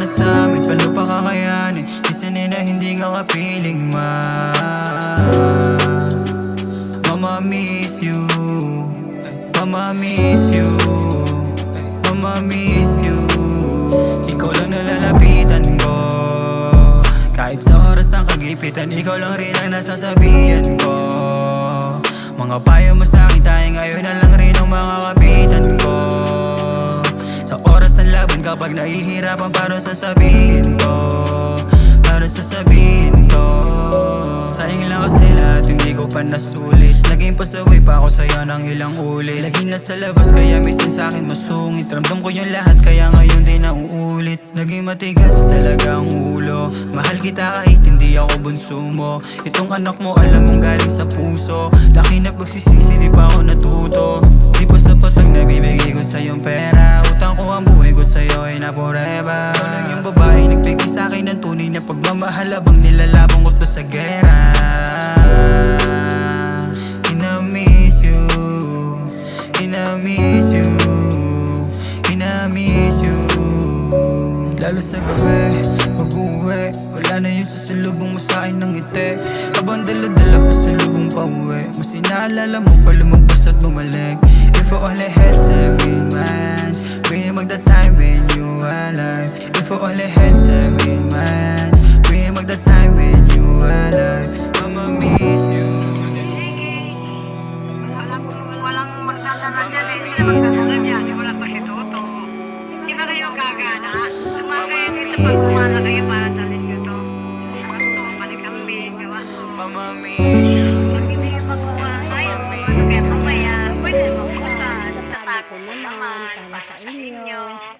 na sa'min, paano pa kakayanin? Minsan na hindi ka kapiling Mama miss you, Mama miss you, Mama miss you. Ikaw lang nalalapitan ko, kahit sa oras ng kagipitan, ikaw lang rin ang nasasabihan ko. Mga payo mo sa'kin, tayo ngayon na lang rin ang mga kapitan ko. Sa oras ng laban, kapag nahihirapan, paano sasabihin ko? Paano sasabihin ko? Sayang lang kasi lahat, hindi ko pa nasulit. Naging pasaway pa ako sa'yo ng ilang ulit. Laging nasa labas, kaya minsan sa'kin masungit. Ramdam ko yung lahat, kaya ngayon din nauulit. Naging matigas talaga ang ulo. Mahal kita kahit hindi ako bunso mo. Itong anak mo, alam mong galing sa puso. Laki na pagsisisi, di pa ako natuto. Di pa sapat ang nabibigay ko sa'yong pera. Utang ko ang buhay ko sa'yo ay na forever. Ikaw lang yung babae, nagbigay sa'kin ng tunay na pagmamahal habang nilalabang ko to sa gera. Ina-miss you, ina-miss you, ina-miss you. Lalo sa gabi, pag-uwi, wala na yung sasalubong mo sa'kin ng ngiti. Habang dala-dala pa sa lubong pa-uwi, mas inaalala mo pa lumabas at bumalik. If I only had 7 months, bring back that time when you were alive. If I only had 7 months, bring back that time when you were alive. Mama miss you. Walang magsasama dyan eh. Sila magsasama dyan. Wala pa si Toto. Di ba kayo gagana? Tumang kayo dito pag kumala kayo para sa ninyo to. Ito, malikambing. Gawa to. Mama miss you. Pag hindi kayo magkuha kayo, ano kaya mamaya, pwede mo punta. Sa tago naman, para sa inyo.